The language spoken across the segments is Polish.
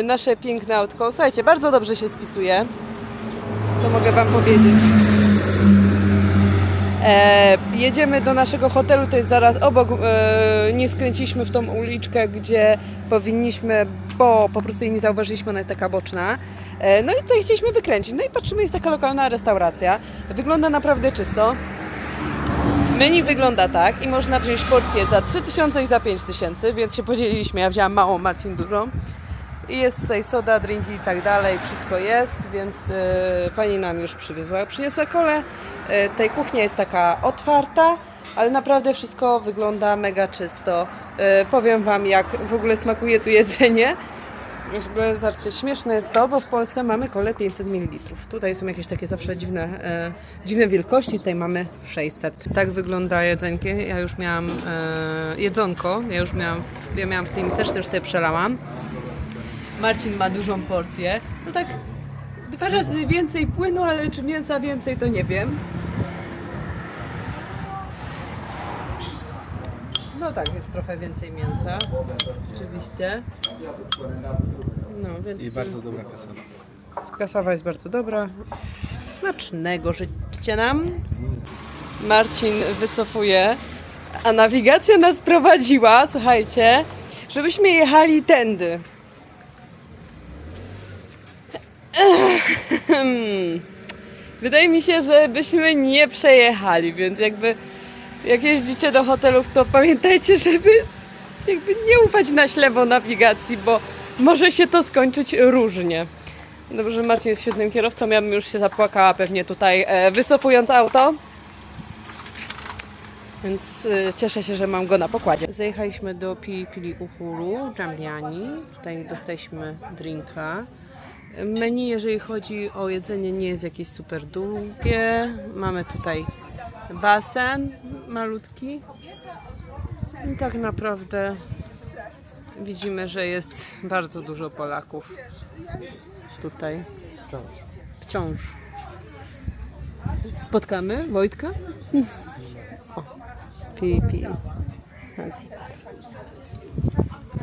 nasze piękne autko. Słuchajcie, bardzo dobrze się spisuje. To mogę Wam powiedzieć. Jedziemy do naszego hotelu, to jest zaraz obok. Nie skręciliśmy w tą uliczkę, gdzie powinniśmy, bo po prostu jej nie zauważyliśmy, ona jest taka boczna. No i tutaj chcieliśmy wykręcić. No i patrzymy, jest taka lokalna restauracja. Wygląda naprawdę czysto. Menu wygląda tak i można wziąć porcję za 3000 i za 5000, więc się podzieliliśmy. Ja wzięłam małą, Marcin dużą. I jest tutaj soda, drinki i tak dalej, wszystko jest, więc pani nam już przyniosła kolę. Tutaj kuchnia jest taka otwarta, ale naprawdę wszystko wygląda mega czysto. Powiem Wam, jak w ogóle smakuje tu jedzenie. W ogóle zobaczcie, śmieszne jest to, bo w Polsce mamy kolę 500 ml. Tutaj są jakieś takie zawsze dziwne wielkości, tutaj mamy 600. Tak wygląda jedzenkie. Ja już miałam jedzonko, ja miałam w tej miseczce, już sobie przelałam. Marcin ma dużą porcję. No tak 2 razy więcej płynu, ale czy mięsa więcej, to nie wiem. No tak, jest trochę więcej mięsa. Rzeczywiście. No, więc... I bardzo dobra kasawa. Kasawa jest bardzo dobra. Smacznego życzcie nam. Marcin wycofuje, a nawigacja nas prowadziła, słuchajcie, żebyśmy jechali tędy. Wydaje mi się, że byśmy nie przejechali, więc jak jeździcie do hotelów, to pamiętajcie, żeby nie ufać na ślepo nawigacji, bo może się to skończyć różnie. Dobrze, że Marcin jest świetnym kierowcą, ja bym już się zapłakała pewnie tutaj wycofując auto. Więc cieszę się, że mam go na pokładzie. Zajechaliśmy do Pili Pili Uhuru, Jambiani. Tutaj dostaliśmy drinka. Menu, jeżeli chodzi o jedzenie, nie jest jakieś super długie. Mamy tutaj basen malutki. I tak naprawdę widzimy, że jest bardzo dużo Polaków tutaj. Wciąż. Spotkamy Wojtka? O, Pili Pili.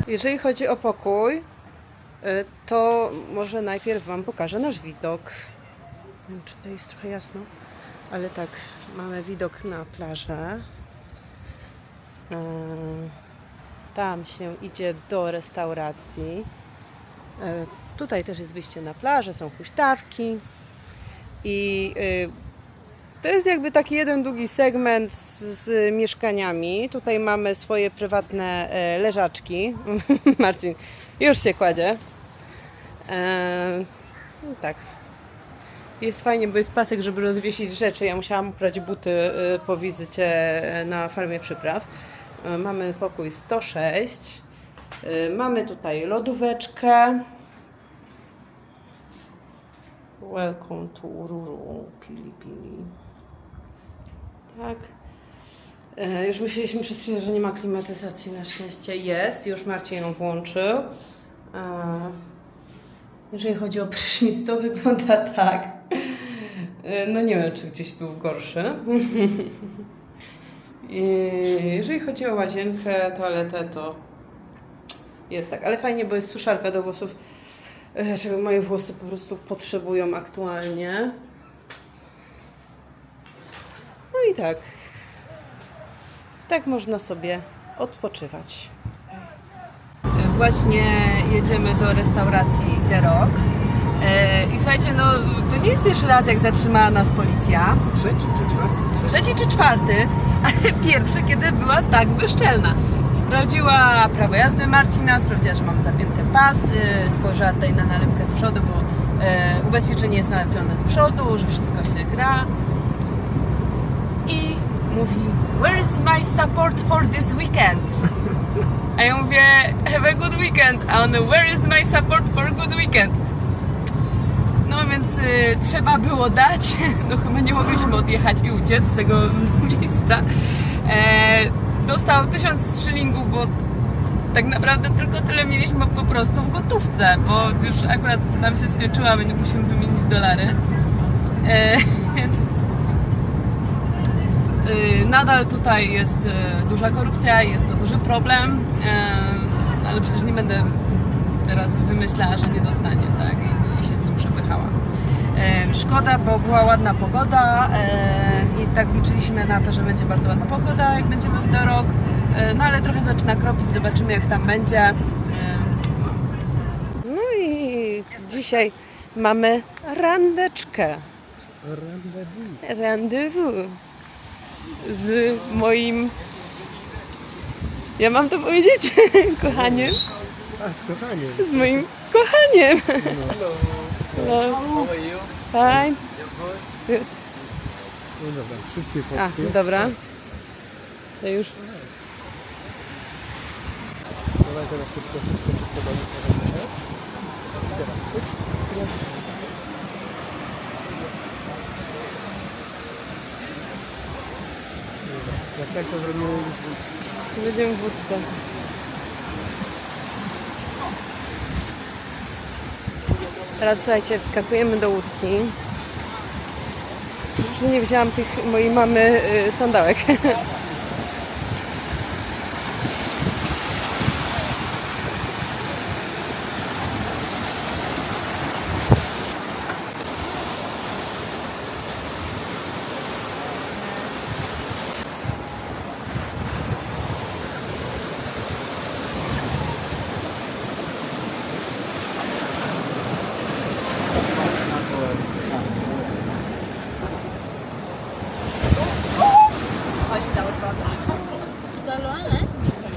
Jeżeli chodzi o pokój, to może najpierw Wam pokażę nasz widok. Nie wiem, czy tutaj jest trochę jasno, ale tak, mamy widok na plażę. Tam się idzie do restauracji. Tutaj też jest wyjście na plażę, są huśtawki. I to jest jakby taki jeden długi segment z mieszkaniami. Tutaj mamy swoje prywatne leżaczki. Marcin już się kładzie. No tak. Jest fajnie, bo jest pasek, żeby rozwiesić rzeczy. Ja musiałam uprać buty po wizycie na farmie przypraw. Mamy pokój 106. Mamy tutaj lodóweczkę. Welcome to Ururu, Pili Pili. Tak. Już myśleliśmy przez chwilę, że nie ma klimatyzacji. Na szczęście jest. Już Marcin ją włączył. Jeżeli chodzi o prysznic, to wygląda tak. No nie wiem, czy gdzieś był gorszy. Jeżeli chodzi o łazienkę, toaletę, to jest tak. Ale fajnie, bo jest suszarka do włosów, czego moje włosy po prostu potrzebują aktualnie. No i tak. Tak można sobie odpoczywać. Właśnie jedziemy do restauracji The Rock. I słuchajcie, no to nie jest pierwszy raz, jak zatrzymała nas policja. Trzeci czy czwarty, ale pierwszy, kiedy była tak bezczelna. Sprawdziła prawo jazdy Marcina, sprawdziła, że mamy zapięte pasy, spojrzała tutaj na nalepkę z przodu, bo ubezpieczenie jest nalepione z przodu, że wszystko się gra. I mówi, where is my support for this weekend? A ja mówię, have a good weekend. A on, where is my support for good weekend? No więc trzeba było dać. No chyba nie mogliśmy odjechać i uciec z tego miejsca. Dostał 1000 szylingów, bo tak naprawdę tylko tyle mieliśmy po prostu w gotówce, bo już akurat nam się skończyła, my musimy wymienić dolary. Więc nadal tutaj jest duża korupcja, jest to duży problem, ale przecież nie będę teraz wymyślała, że nie dostanie, tak? I się z nim przepychała. Szkoda, bo była ładna pogoda i tak liczyliśmy na to, że będzie bardzo ładna pogoda, jak będziemy w dorok. No ale trochę zaczyna kropić, zobaczymy jak tam będzie. No i dzisiaj mamy randeczkę. Rendezvous z moim... Ja mam to powiedzieć? Kochaniem? A, z kochaniem. Z moim kochaniem. Hello. How are you? Fine. Good. No dobra, szybkie A, fotki. dobra. To już. Dawaj teraz szybko do nich. Teraz cyk. Dobra, następnie zrobimy Będziemy w wódce. Teraz słuchajcie, wskakujemy do łódki. Już nie wzięłam tych mojej mamy sandałek.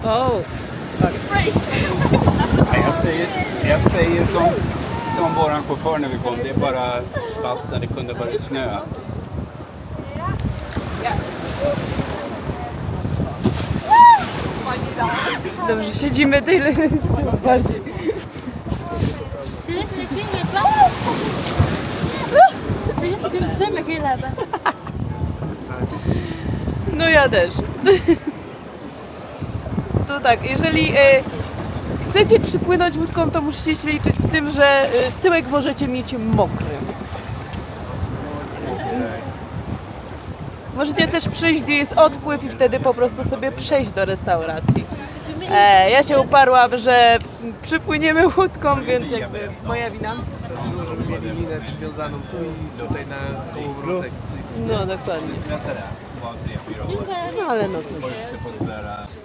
Oh, Jag säger som våran chaufför när vi kom, det är bara vatten, det kunde varit snö. dobrze, siedzimy tyle z tyłu bardziej. No ja też. To tak, jeżeli chcecie przypłynąć łódką, to musicie się liczyć z tym, że tyłek możecie mieć mokry. Możecie też przyjść, gdzie jest odpływ i wtedy po prostu sobie przejść do restauracji. Ja się uparłam, że przypłyniemy łódką, więc jakby moja wina. Wystarczyło, żeby mieli linę przywiązaną tu i tutaj na kołowrotek. No dokładnie. No ale no cóż.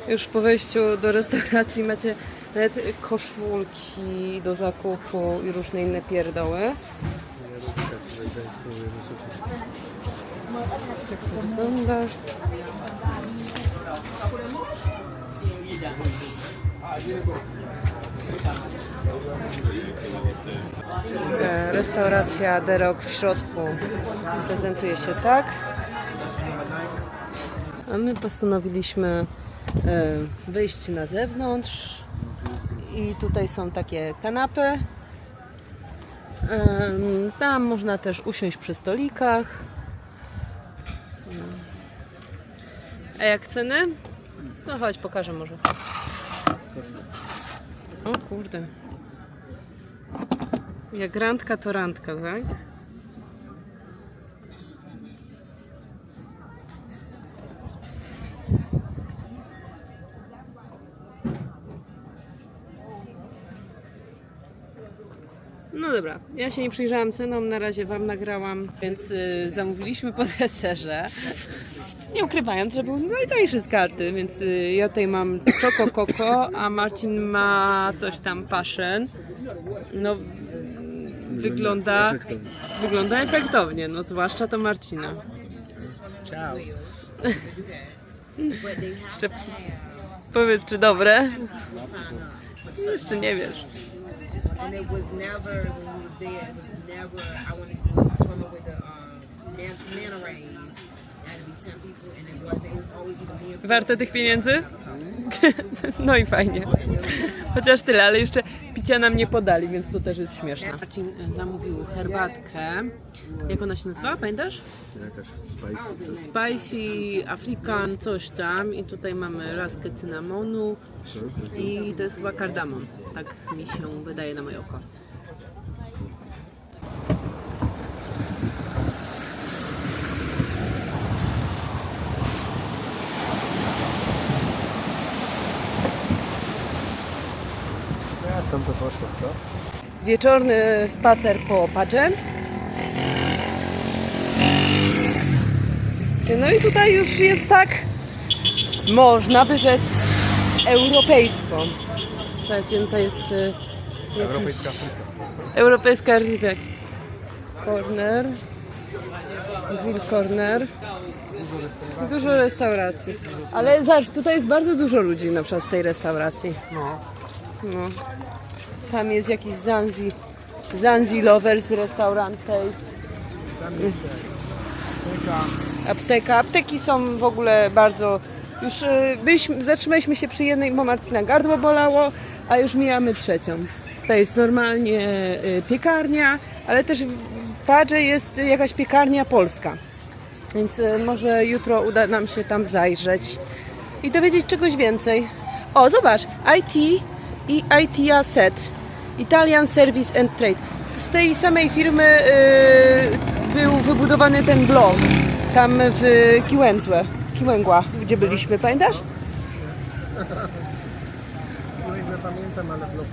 Już po wejściu do restauracji macie nawet koszulki do zakupu i różne inne pierdoły. Tak to wygląda. Restauracja The Rock w środku prezentuje się tak. A my postanowiliśmy wyjść na zewnątrz i tutaj są takie kanapy. Tam można też usiąść przy stolikach. A jak ceny? No chodź, pokażę może. O kurde. Jak randka to randka, tak? No dobra, ja się nie przyjrzałam cenom, na razie Wam nagrałam, więc zamówiliśmy po deserze. Nie ukrywając, że był najtańszy z karty, więc ja tutaj mam Choco Coco, a Marcin ma coś tam Passion. No wygląda efektownie, no zwłaszcza to Marcina. Ciao. Jeszcze powiedz, czy dobre? Jeszcze nie wiesz. And it was never, when we was there, it was never, I wanted to do swimming with the manta rays. Had to be 10 people, and it was always either me or Warte tych pieniędzy? No i fajnie. Chociaż tyle, ale jeszcze picia nam nie podali, więc to też jest śmieszne. Marcin zamówił herbatkę. Jak ona się nazywa? Pamiętasz? Jakaś spicy. Spicy, African, coś tam. I tutaj mamy laskę cynamonu. I to jest chyba kardamon. Tak mi się wydaje na moje oko. Jak tam to poszło, co? Wieczorny spacer po Padże. No i tutaj już jest tak, można by rzec, europejsko. Słuchajcie, no to jest Europejska Afryka. europejska Rivek. Corner. Grill Corner. Dużo restauracji. Ale zobacz, tutaj jest bardzo dużo ludzi na przykład w tej restauracji. No. No. Tam jest jakiś Zanzi Lovers restaurant tej. Apteka. Apteki są w ogóle bardzo... Już zatrzymaliśmy się przy jednej, bo Marcina gardło bolało, a już mijamy trzecią. To jest normalnie piekarnia, ale też w Padże jest jakaś piekarnia polska. Więc może jutro uda nam się tam zajrzeć i dowiedzieć czegoś więcej. O, zobacz! IT i IT Asset. Italian Service and Trade. Z tej samej firmy był wybudowany ten blok tam w Kiłęgła, gdzie byliśmy, pamiętasz? Nie pamiętam, ale bloku.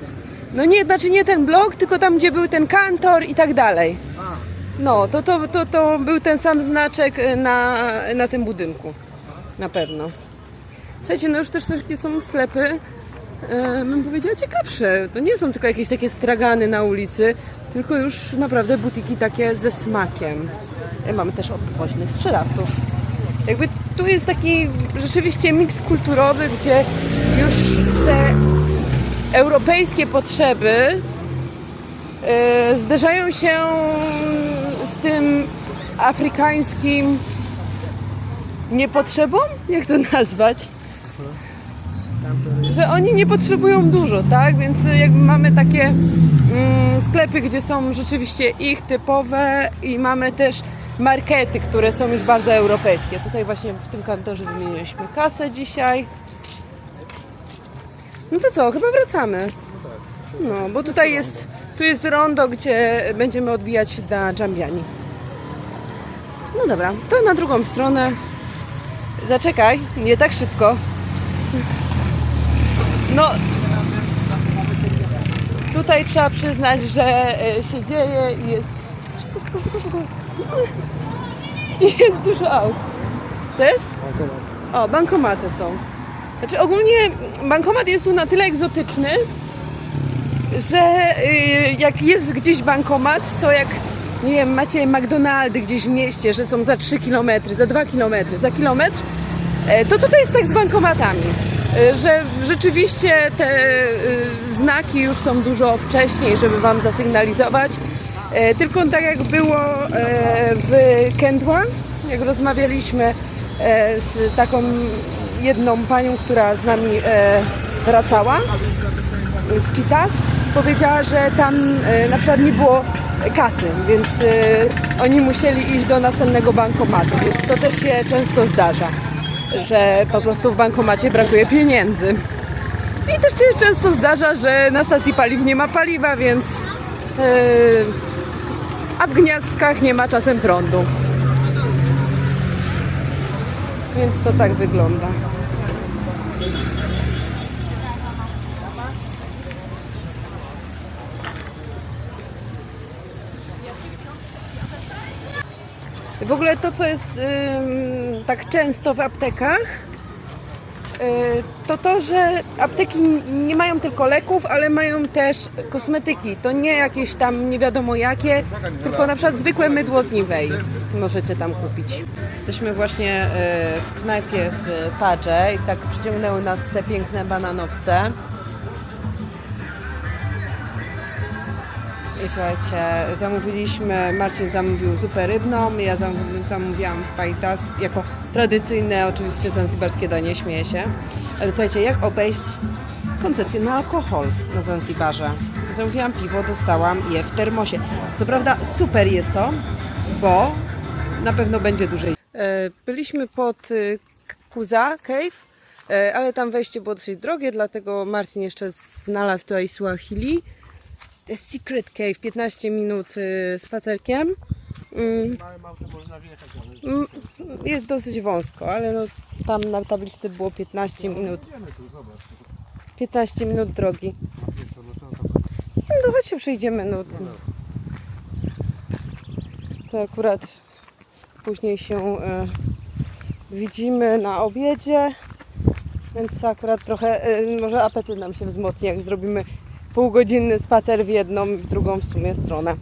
No nie, znaczy nie ten blok, tylko tam, gdzie był ten kantor i tak dalej. No, to był ten sam znaczek na tym budynku. Na pewno. Słuchajcie, no już też takie są sklepy, bym powiedziała, ciekawsze. To nie są tylko jakieś takie stragany na ulicy, tylko już naprawdę butiki takie ze smakiem. Mamy też obwoźnych sprzedawców. Jakby tu jest taki rzeczywiście miks kulturowy, gdzie już te europejskie potrzeby zderzają się z tym afrykańskim niepotrzebą? Jak to nazwać? Że oni nie potrzebują dużo, tak? Więc jakby mamy takie sklepy, gdzie są rzeczywiście ich typowe i mamy też markety, które są już bardzo europejskie. Tutaj właśnie w tym kantorze wymieniliśmy kasę dzisiaj. No to co? Chyba wracamy. No, bo tutaj jest, tu jest rondo, gdzie będziemy odbijać na Dżambiani. No dobra, to na drugą stronę. Zaczekaj, nie tak szybko. No, tutaj trzeba przyznać, że się dzieje i jest... I jest dużo aut. Co jest? O, bankomaty są. Znaczy ogólnie bankomat jest tu na tyle egzotyczny, że jak jest gdzieś bankomat, to jak, nie wiem, macie McDonaldy gdzieś w mieście, że są za 3 km, za 2 km, za kilometr, to tutaj jest tak z bankomatami, że rzeczywiście te znaki już są dużo wcześniej, żeby Wam zasygnalizować. Tylko tak jak było w Kendwa, jak rozmawialiśmy z taką jedną panią, która z nami wracała z Kitas, powiedziała, że tam na przykład nie było kasy, więc oni musieli iść do następnego bankomatu, więc to też się często zdarza, że po prostu w bankomacie brakuje pieniędzy. I też się często zdarza, że na stacji paliw nie ma paliwa, więc a w Gniazdkach nie ma czasem prądu. Więc to tak wygląda. W ogóle to, co jest tak często w aptekach, to, że apteki nie mają tylko leków, ale mają też kosmetyki. To nie jakieś tam nie wiadomo jakie, tylko na przykład zwykłe mydło z Nivei możecie tam kupić. Jesteśmy właśnie w knajpie w Padże i tak przyciągnęły nas te piękne bananowce. I słuchajcie, Marcin zamówił zupę rybną, ja zamówiłam fajitas jako tradycyjne, oczywiście zanzibarskie danie, śmieję się. Ale słuchajcie, jak obejść koncesję na alkohol na Zanzibarze? Zamówiłam piwo, dostałam je w termosie. Co prawda super jest to, bo na pewno będzie dłużej. Byliśmy pod Kuza Cave, ale tam wejście było dosyć drogie, dlatego Marcin jeszcze znalazł tutaj Swahili. The Secret Cave, 15 minut spacerkiem. Jest dosyć wąsko, ale no, tam na tabliczce było 15 minut. 15 minut drogi. chodźcie, przejdziemy. No. To akurat później się widzimy na obiedzie, więc akurat trochę może apetyt nam się wzmocni, jak zrobimy półgodzinny spacer w jedną i w drugą w sumie stronę.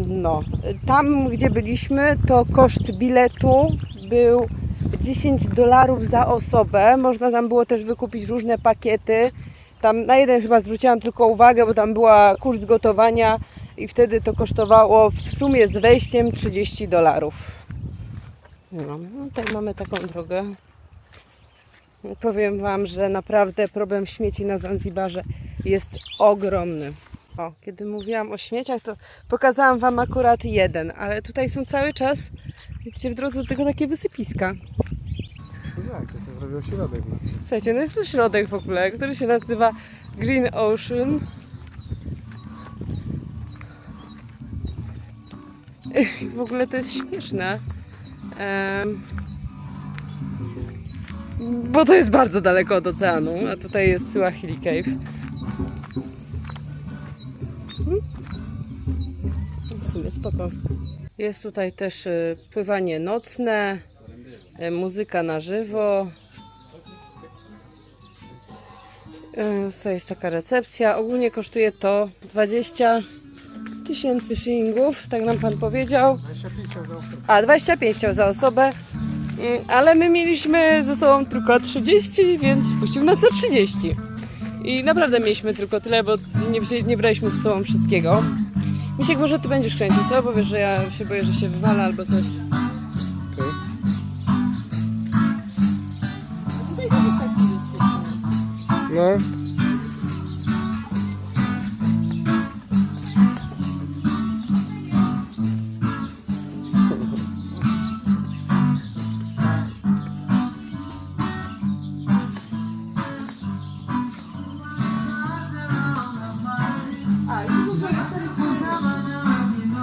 No, tam gdzie byliśmy, to koszt biletu był $10 za osobę. Można tam było też wykupić różne pakiety. Tam na jeden chyba zwróciłam tylko uwagę, bo tam była kurs gotowania i wtedy to kosztowało w sumie z wejściem $30. No, tutaj mamy taką drogę. Powiem Wam, że naprawdę problem śmieci na Zanzibarze jest ogromny. O, kiedy mówiłam o śmieciach, to pokazałam Wam akurat jeden, ale tutaj są cały czas, widzicie, w drodze do tego takie wysypiska. No tak, to się zrobił środek. No. Słuchajcie, no jest tu środek w ogóle, który się nazywa Green Ocean. W ogóle to jest śmieszne. Bo to jest bardzo daleko od oceanu, a tutaj jest Suahili Cave. W sumie spoko. Jest tutaj też pływanie nocne, muzyka na żywo. To jest taka recepcja. Ogólnie kosztuje to 20 000 shillingów, tak nam pan powiedział. 25 za osobę. A, 25 za osobę. Ale my mieliśmy ze sobą tylko 30, więc wpuścił nas za 30. I naprawdę mieliśmy tylko tyle, bo nie braliśmy ze sobą wszystkiego. Misiek, może ty będziesz kręcić, co? Bo wiesz, że ja się boję, że się wywala albo coś. Okay. A tutaj też jest tak turystyczne. No.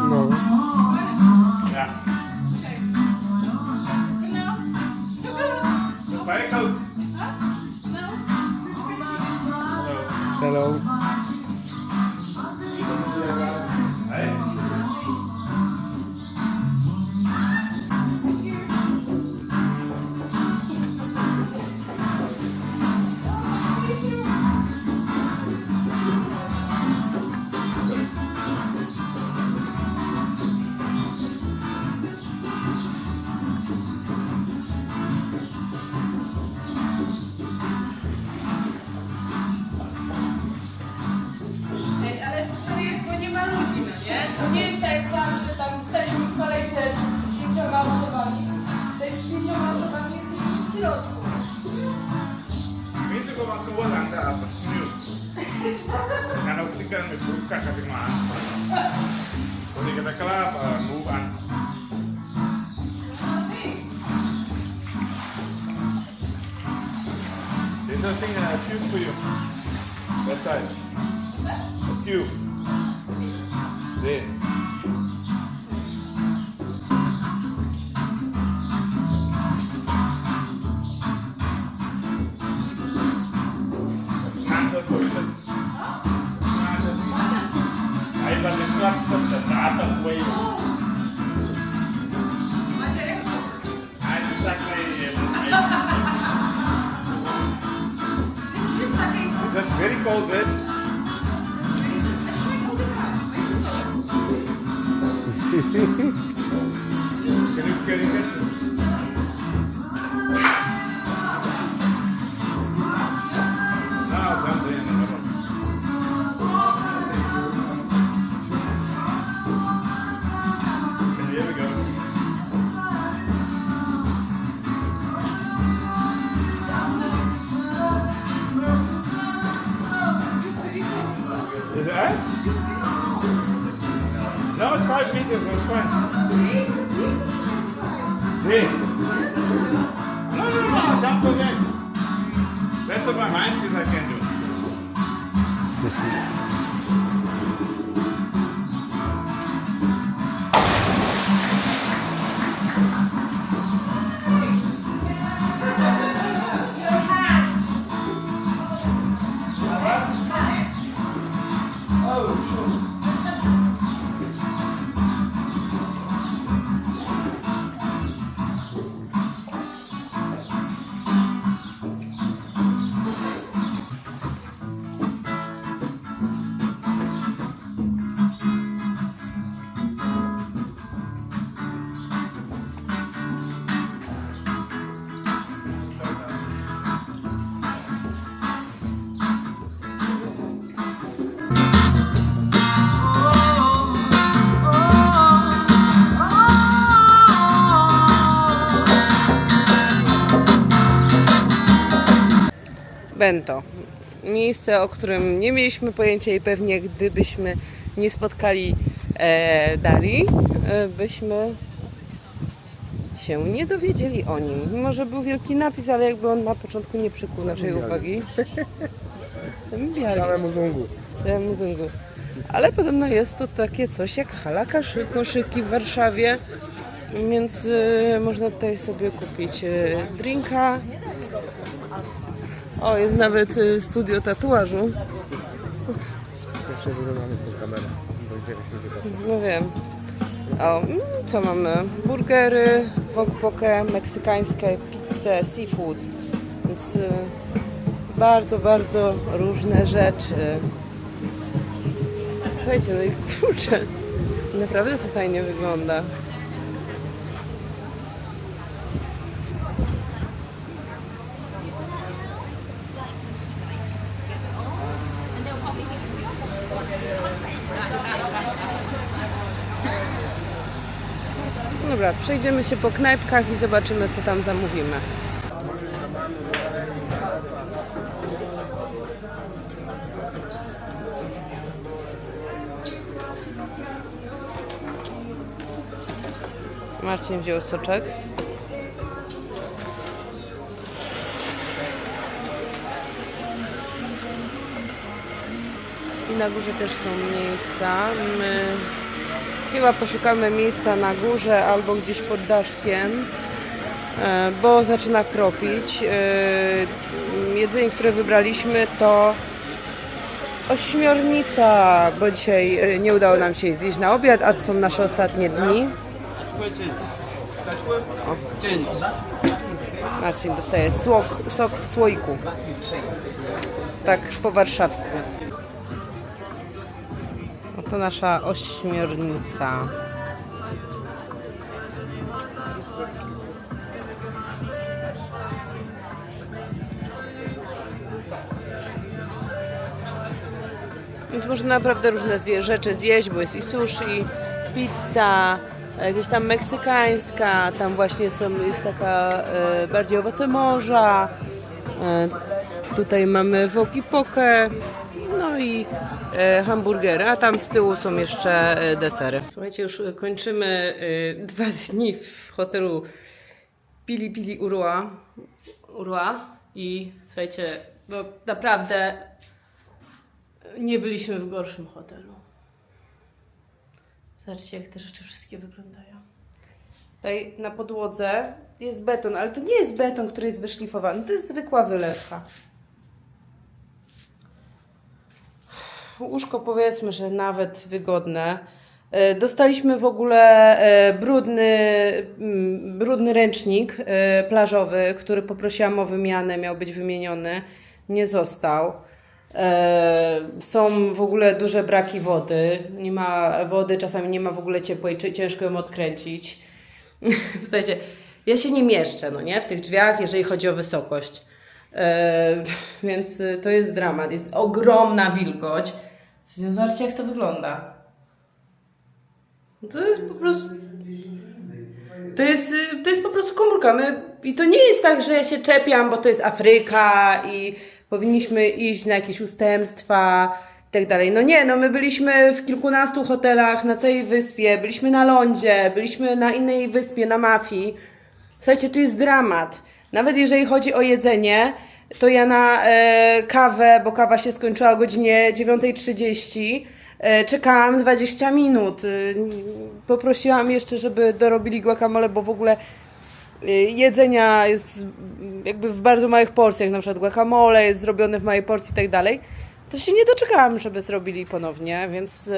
No. Hello. Ale super jest, bo nie ma ludzi, no nie? To nie jest tak jak tam, że tam jesteśmy w kolejce z 5 osobami. To jest z 5 osobami, jesteśmy w środku. Minta kawan-kawan anda tersenyum. Karena kita membuka kasih mas. Jadi kita kelap move on. There's a thing a tube for you. That side. A tube. There. Air dari kelas terdapat wave. Is that very cold bed? Can you catch it? Now it's on there. Here we go. Is it right? No, it's 5 meters, it's fine. Hey. No, jump again. That's what my mind says I can do. Bento. Miejsce, o którym nie mieliśmy pojęcia i pewnie gdybyśmy nie spotkali Darii, byśmy się nie dowiedzieli o nim. Mimo że był wielki napis, ale jakby on na początku nie przykuł naszej uwagi. Całemu zungu. Całemu zungu. Ale podobno jest to takie coś jak hala koszyki w Warszawie, więc można tutaj sobie kupić drinka. O, jest nawet studio tatuażu. Pierwsze wyglądamy z tą kamerą. No wiem. O, co mamy? Burgery, wokpokę, meksykańskie, pizzę, seafood. Więc bardzo, bardzo różne rzeczy. Słuchajcie, no i kurczę, naprawdę to fajnie wygląda. Dobra, przejdziemy się po knajpkach i zobaczymy, co tam zamówimy. Marcin wziął soczek. I na górze też są miejsca. My chyba poszukamy miejsca na górze albo gdzieś pod daszkiem, bo zaczyna kropić. Jedzenie, które wybraliśmy, to ośmiornica, bo dzisiaj nie udało nam się zjeść na obiad, a to są nasze ostatnie dni. O. Marcin dostaje sok w słoiku. Tak po warszawsku. Oto nasza ośmiornica. Więc można naprawdę różne rzeczy zjeść, bo jest i sushi, pizza, jakaś tam meksykańska, tam właśnie jest taka bardziej owoce morza. Tutaj mamy woki-poke, no i hamburgery, a tam z tyłu są jeszcze desery. Słuchajcie, już kończymy 2 dni w hotelu Pili Urła i słuchajcie, no naprawdę nie byliśmy w gorszym hotelu. Zobaczcie, jak te rzeczy wszystkie wyglądają. Tutaj na podłodze jest beton, ale to nie jest beton, który jest wyszlifowany, to jest zwykła wylewka. Łóżko powiedzmy, że nawet wygodne. Dostaliśmy w ogóle brudny ręcznik plażowy, który poprosiłam o wymianę, miał być wymieniony. Nie został. Są w ogóle duże braki wody. Nie ma wody, czasami nie ma w ogóle ciepłej, ciężko ją odkręcić. Słuchajcie, ja się nie mieszczę, no nie? W tych drzwiach, jeżeli chodzi o wysokość. Więc to jest dramat. Jest ogromna wilgoć. Zobaczcie, jak to wygląda. To jest po prostu... To jest po prostu komórka. I to nie jest tak, że ja się czepiam, bo to jest Afryka i powinniśmy iść na jakieś ustępstwa i tak dalej. No nie, no my byliśmy w kilkunastu hotelach na całej wyspie, byliśmy na lądzie, byliśmy na innej wyspie, na Mafii. Słuchajcie, tu jest dramat. Nawet jeżeli chodzi o jedzenie, to ja na kawę, bo kawa się skończyła o godzinie 9:30, czekałam 20 minut. Poprosiłam jeszcze, żeby dorobili guacamole, bo w ogóle jedzenia jest jakby w bardzo małych porcjach, na przykład guacamole jest zrobione w małej porcji i tak dalej. to się nie doczekałam, żeby zrobili ponownie, więc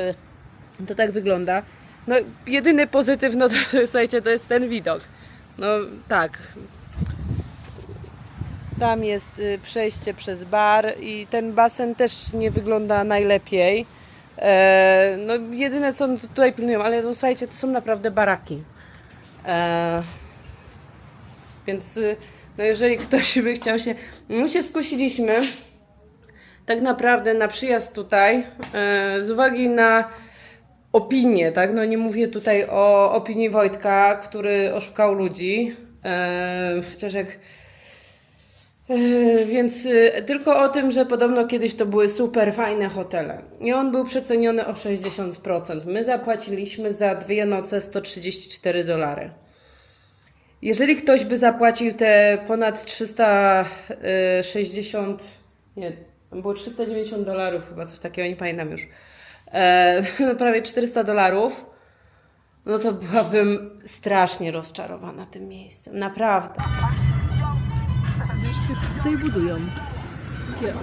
to tak wygląda. No jedyny pozytyw, no to słuchajcie, to jest ten widok. No tak. Tam jest przejście przez bar i ten basen też nie wygląda najlepiej. No jedyne co tutaj pilnują, ale no, słuchajcie, to są naprawdę baraki. Więc no jeżeli ktoś by chciał się... My się skusiliśmy tak naprawdę na przyjazd tutaj z uwagi na opinię, tak? No nie mówię tutaj o opinii Wojtka, który oszukał ludzi. Chociaż jak... Więc tylko o tym, że podobno kiedyś to były super fajne hotele. I on był przeceniony o 60%. My zapłaciliśmy za 2 noce $134. Jeżeli ktoś by zapłacił te ponad 360, nie, było $390 chyba, coś takiego, nie pamiętam już, no prawie $400, no to byłabym strasznie rozczarowana tym miejscem, naprawdę. Zobaczcie, co tutaj budują. Takie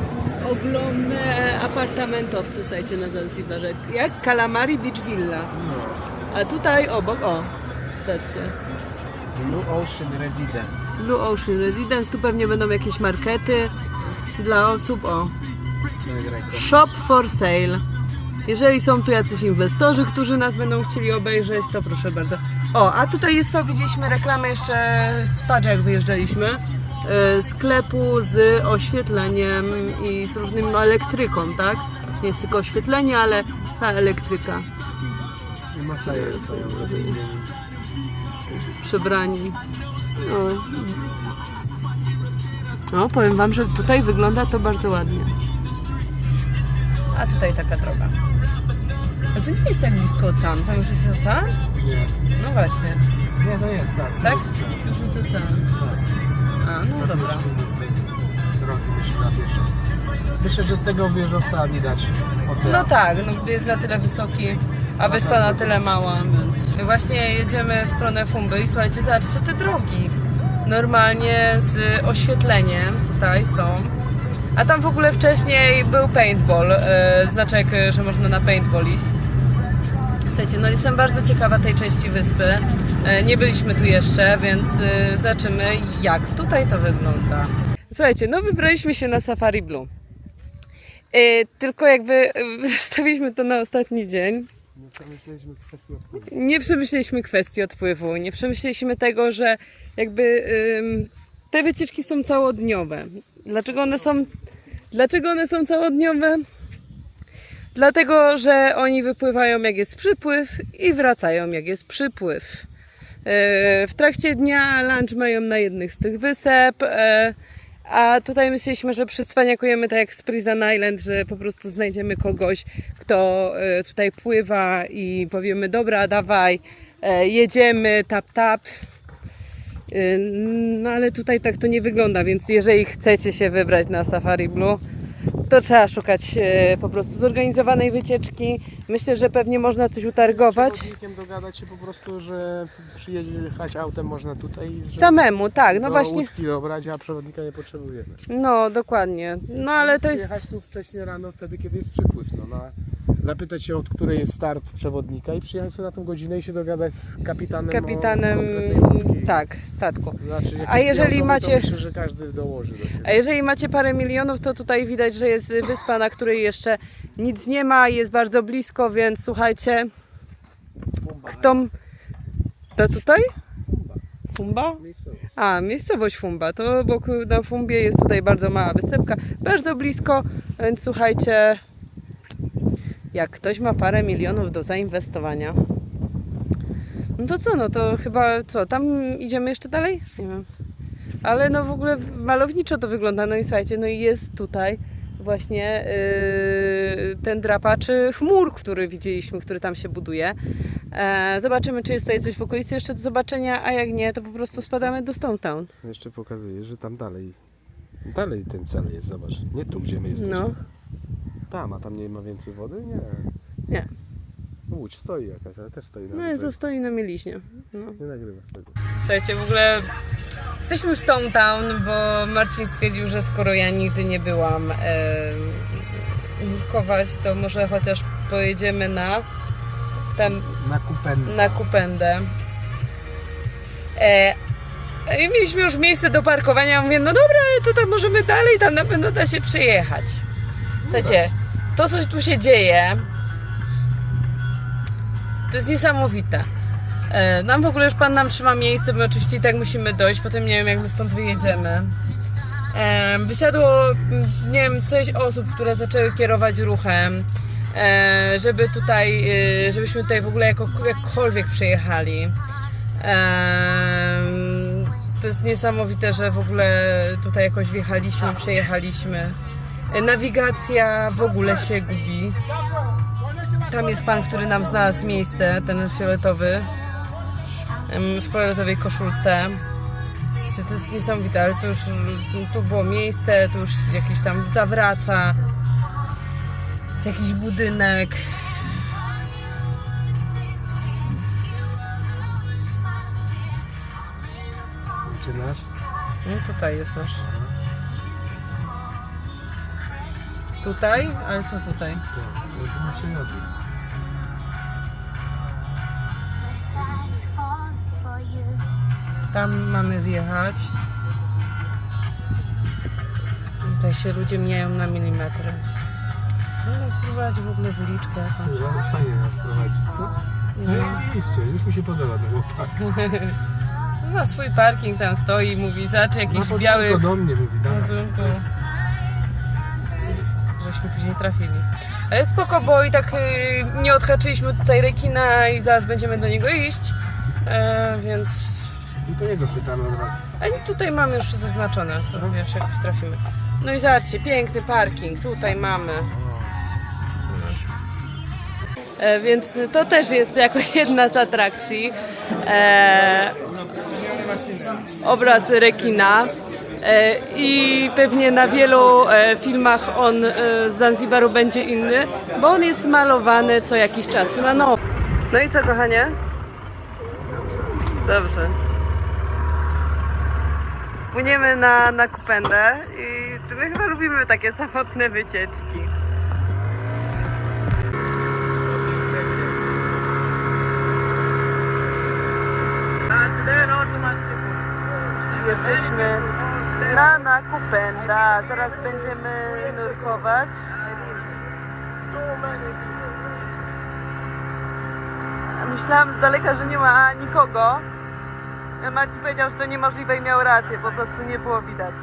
ogromne apartamentowce, słuchajcie, na Zanzibarze, jak Calamari Beach Villa. A tutaj obok, o, zobaczcie. Blue Ocean Residence. Blue Ocean Residence, tu pewnie będą jakieś markety dla osób, o. Shop for sale. Jeżeli są tu jacyś inwestorzy, którzy nas będą chcieli obejrzeć, to proszę bardzo. O, a tutaj jest to, widzieliśmy reklamę jeszcze z Padzie, jak wyjeżdżaliśmy. Sklepu z oświetleniem i z różnym elektryką, tak? Nie jest tylko oświetlenie, ale cała elektryka. I masa jest swoją Przebrani. No, powiem wam, że tutaj wygląda to bardzo ładnie. A tutaj taka droga. A to nie jest tak blisko ocean, tam już jest ocean? Nie. No właśnie. Nie, to jest tak. Tak? Już jest ocean. A, no dobra. Drogi musimy na pieszo. Myślę, że z tego wieżowca widać ocean. No tak, no jest na tyle wysoki, a wyspa na tyle mała, więc... Właśnie jedziemy w stronę Fumby i słuchajcie, zobaczcie te drogi. Normalnie z oświetleniem tutaj są. A tam w ogóle wcześniej był paintball, znaczek, że można na paintball iść. Słuchajcie, no jestem bardzo ciekawa tej części wyspy. Nie byliśmy tu jeszcze, więc zobaczymy, jak tutaj to wygląda. Słuchajcie, no wybraliśmy się na Safari Blue. Tylko jakby zostawiliśmy to na ostatni dzień. Nie przemyśleliśmy kwestii odpływu, nie przemyśleliśmy tego, że jakby te wycieczki są całodniowe. Dlaczego one są całodniowe? Dlatego, że oni wypływają jak jest przypływ i wracają jak jest przypływ. W trakcie dnia lunch mają na jednych z tych wysep, a tutaj myśleliśmy, że przycwaniakujemy tak jak z Prison Island, że po prostu znajdziemy kogoś, kto tutaj pływa i powiemy dobra, dawaj, jedziemy, tap. No ale tutaj tak to nie wygląda, więc jeżeli chcecie się wybrać na Safari Blue, to trzeba szukać po prostu zorganizowanej wycieczki. Myślę, że pewnie można coś utargować. Z dogadać się po prostu, że przyjechać autem można tutaj i Samemu, tak, no do właśnie. łódki dobrać, a przewodnika nie potrzebujemy. No, dokładnie. No ale to jest... Przyjechać tu wcześniej rano, wtedy kiedy jest przypływ, zapytać się, od której jest start przewodnika i przyjechać sobie na tą godzinę i się dogadać z kapitanem. Tak, statku. Znaczy, A jeżeli macie... myślę, że każdy dołoży do siebie. A jeżeli macie parę milionów, to tutaj widać, że jest wyspa, na której jeszcze nic nie ma, jest bardzo blisko, więc słuchajcie, kto... To tutaj? Fumba? A, miejscowość Fumba, to bo na Fumbie jest tutaj bardzo mała wysepka, bardzo blisko, więc słuchajcie, jak ktoś ma parę milionów do zainwestowania, no to co, no to chyba co, tam idziemy jeszcze dalej? Nie wiem. Ale no w ogóle malowniczo to wygląda, no i słuchajcie, no i jest tutaj właśnie ten drapacz chmur, który widzieliśmy, który tam się buduje. Zobaczymy, czy jest tutaj coś w okolicy jeszcze do zobaczenia, a jak nie, to po prostu spadamy do Stone Town. Jeszcze pokazuję, że tam dalej ten cel jest, zobacz, nie tu, gdzie my jesteśmy. No. Tam, a tam nie ma więcej wody? Nie. Nie. Łódź stoi jakaś, ale też stoi na No to stoi na mieliźnie. No. Nie nagrywa tego. Słuchajcie, w ogóle jesteśmy w Stone Town, bo Marcin stwierdził, że skoro ja nigdy nie byłam parkować, to może chociaż pojedziemy na Kupendę. I mieliśmy już miejsce do parkowania, mówię, no dobra, ale to tam możemy dalej, tam na pewno da się przejechać. Słuchajcie, to co tu się dzieje, to jest niesamowite. Nam w ogóle już pan nam trzyma miejsce, my oczywiście i tak musimy dojść, potem nie wiem jak my stąd wyjedziemy. Wysiadło, nie wiem, 6 osób, które zaczęły kierować ruchem, żeby tutaj, żebyśmy tutaj w ogóle jakkolwiek przejechali. To jest niesamowite, że w ogóle tutaj jakoś wjechaliśmy, przejechaliśmy. Nawigacja w ogóle się gubi. Tam jest pan, który nam znalazł miejsce, ten fioletowy, w fioletowej koszulce. To jest niesamowite, ale to już tu było miejsce, tu już jakiś tam zawraca. Jest jakiś budynek. Czy nasz? No tutaj jest nasz. Tutaj? Ale co tutaj? Tam mamy wjechać. Tutaj się ludzie mijają na milimetry. No spróbować w ogóle w uliczkę. Fajnie nas prowadzi, co? No i iście, już mi się podoba ten chłopak. Ma swój parking, tam stoi i mówi, zobacz jakiś biały do mnie mówi, na dawaj. złymku. Żeśmy później trafili. Ale spoko, bo i tak nie odhaczyliśmy tutaj rekina i zaraz będziemy do niego iść. Więc... I to jego spytamy od razu. A tutaj mamy już zaznaczone, to wiesz, jak już trafimy. No i zobaczcie, piękny parking, tutaj mamy. Więc to też jest jako jedna z atrakcji. Obraz rekina. I pewnie na wielu filmach on z Zanzibaru będzie inny, bo on jest malowany co jakiś czas na nowo. No i co, kochanie? Dobrze. Płyniemy na Kupendę i my chyba lubimy takie samotne wycieczki. Jesteśmy na Kupenda. Zaraz będziemy nurkować. Myślałam z daleka, że nie ma nikogo. Marcin powiedział, że to niemożliwe i miał rację, po prostu nie było widać.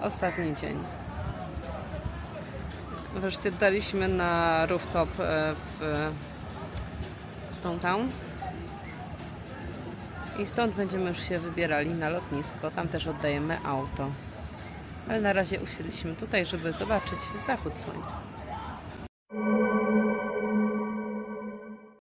Ostatni dzień. Wreszcie daliśmy na rooftop w Stone Town. I stąd będziemy już się wybierali na lotnisko. Tam też oddajemy auto. Ale na razie usiedliśmy tutaj, żeby zobaczyć zachód słońca.